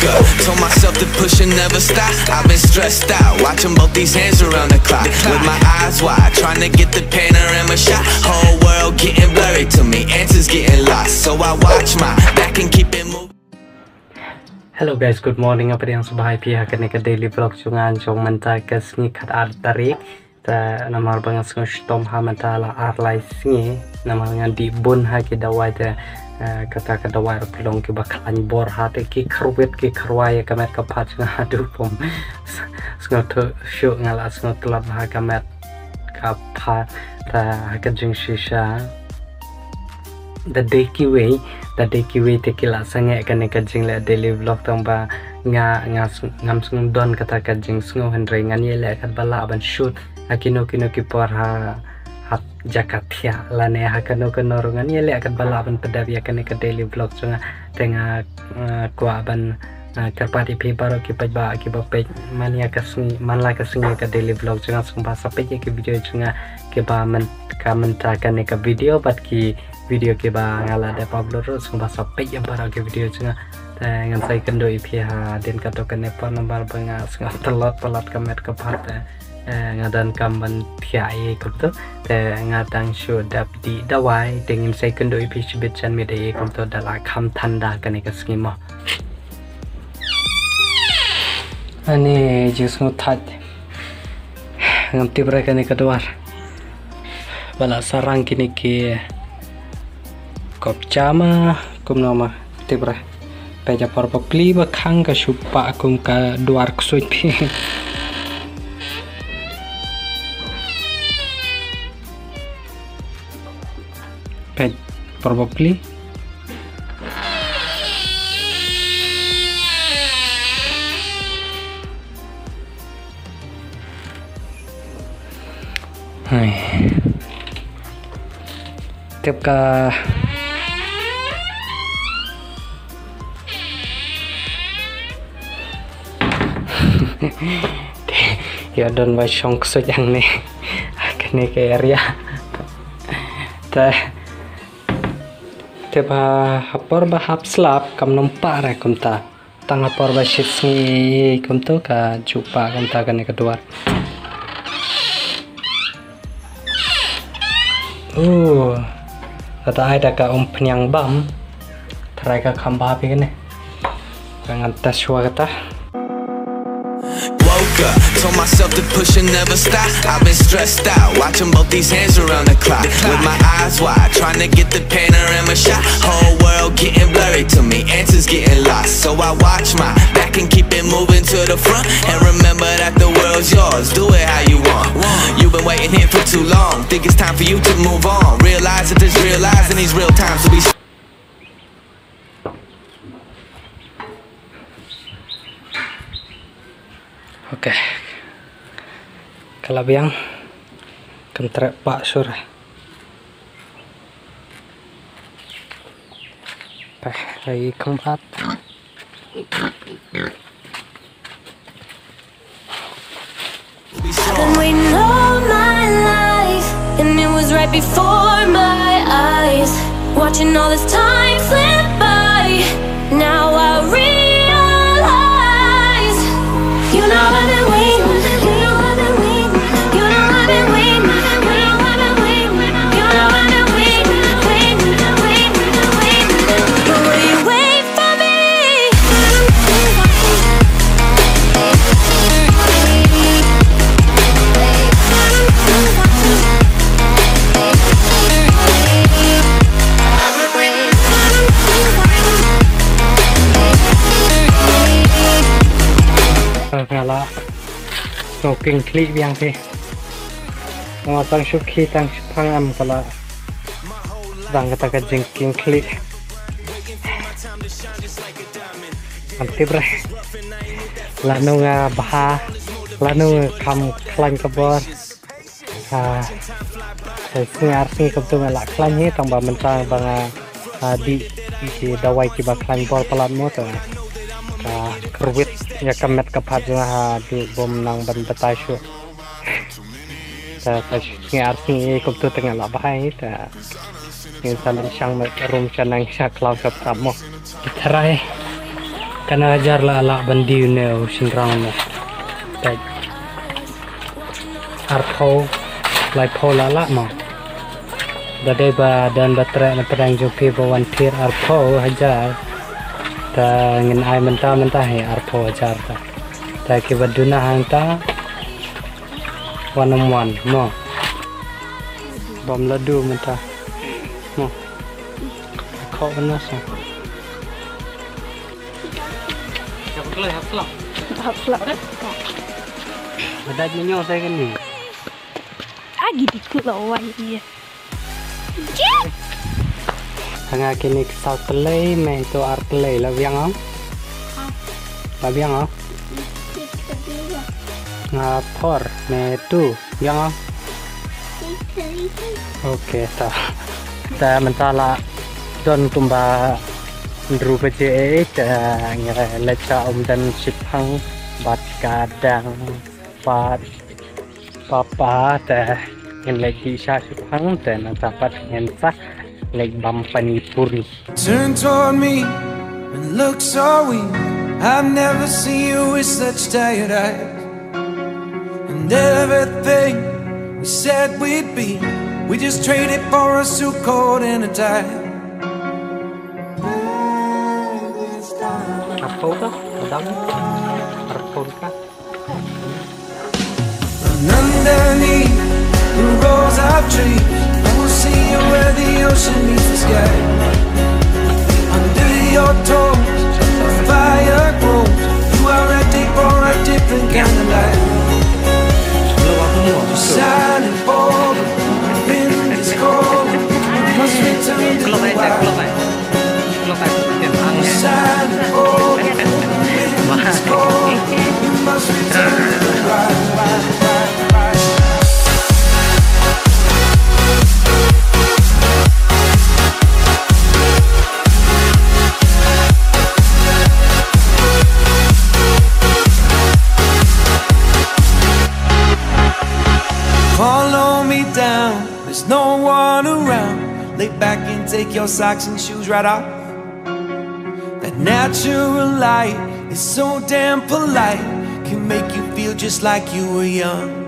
Woke up, told myself to push and never stop. I've been stressed out, watching both these hands around the clock. With my eyes wide, trying to get the panorama shot. Whole world getting blurry to me, answers getting lost. So I watch my back and keep it moving. Hello guys, good morning. Apa yang sebahagia pihak ni ke daily vlog cungan cong menta ke sengi kat tarik ta namar bangas ngos tom ha menta la arlai sengi namar ngan di bun ha ki dawai ta kata ka dawai pelong ki bakal bor ha te ki kruwet ki krwai kamet ka pat nga adu pom sngot show ngala sngot lab ha kamet ka pat ta ka jing shisha the day ki way te kila sange kan ka jing le daily vlog tong ba ngam sung don kata ka jing sngo hendre ngan ye le kat bala ban shoot akino ki por ha jakatia lane ha kano ngan ye le kat bala ban pedav ya kan ka daily vlog chunga tenga kwa ban karpati pe baro ki pajba ki bape mania ka sung manla ka sung ka daily vlog chunga sung ba sape ki video chunga ke ba man ka menta kan ka video bat ki video ke ba ngala de Pablo ro sung ba sape yang para ke video chunga ta ngan sai kendo ipi ha den ka to kan pa number ba nga sung telot palat kamet ka phat ngadan kamban thiai kupto te ngadang show dap di dawai dengin sai kendo ipi chibet chan me de kupto dala kham thanda kan ka skima ani jismu that ngam tibra kan ka dwar bala sarang kini ke kop chama kum nama tibra peja parpa pli ba khang ka supa kum ka duar ksoi pi pej parpa pli hai tiếp ca ya don vai song sojang nih kene ke area teh teba hapor ba hap slap kam nompa ra kumta tang hapor ba shitsi kumto ka jupa kumta kene kedua kata ada ka penyang bam terai ka khamba pe kene jangan tes wa kata. Woke up, told myself to push and never stop. I've been stressed out, watching both these hands around the clock. With my eyes wide, trying to get the panorama shot. Whole world getting blurry to me, answers getting lost. So I watch my back and keep it moving to the front. And remember that the world's yours, do it how you want. You've been waiting here for too long, think it's time for you to move on. Realize that there's real lies in these real times, so be Oke, kalabiang kentrek pak sur, lagi keempat. I've been waiting all my life, and it was right before my eyes. Watching all this time slip by, now I realize. You know I've been waiting. You know I've been waiting. You know I've been waiting. You know I've been waiting. You know I've been waiting, waiting. But will you wait for me? Ngala smoking klik biang sih ngala tang syuki tang pangam kala dang kata ka jengking klik anti bre lanu nga baha lanu kam klan kabor singar sing kabtu ngala klan ni tang ba mentang banga di dawai ki ba klan bor palat mo to kerwit ya kamet kapat ha di bom nang ban batai shu ta ngar sing kabtu tengah la bahai ta in salam sang rum chanang sha cloud kap mo trai Kana ajar la ala bandi ne shin rang ne tai arpo lai po la la ma dade ba dan batra na perang jopi ba wan thir arpo hajar ta ngin ai menta he arpo hajar ta ki baduna hang ta 1 on 1 mo bom ladu menta mo kau benar sah. Ada nyonya saya kan ni. Agi dikut lawan dia. Hanga kini kisah telai, meh tu art telai lah biang ang. Lah biang ang. Ngapor, meh tu biang ang. Okey, ta mentala don tumba Ndru PJE leca dan sipang bat kadang bat papa teh yang lagi sipang teh dapat ngensa leg bam panipuri. Turn toward me and look so weak. I've never seen you with such tired eyes. And everything we said we'd be, we just traded for a suit coat and a tie. Arpo ka? Madam? Arpo ka? And underneath the rows of trees, I will see you where the ocean meets the sky. Under your toes, the fire grows. You are ready for a different kind of life. Shining forward, the wind is cold. You must return to the wild. Shining forward, the wind is cold. You must return to the wild. Follow me down, there's no one around. Lay back and take your socks and shoes right off. That natural light is so damn polite, can make you feel just like you were young.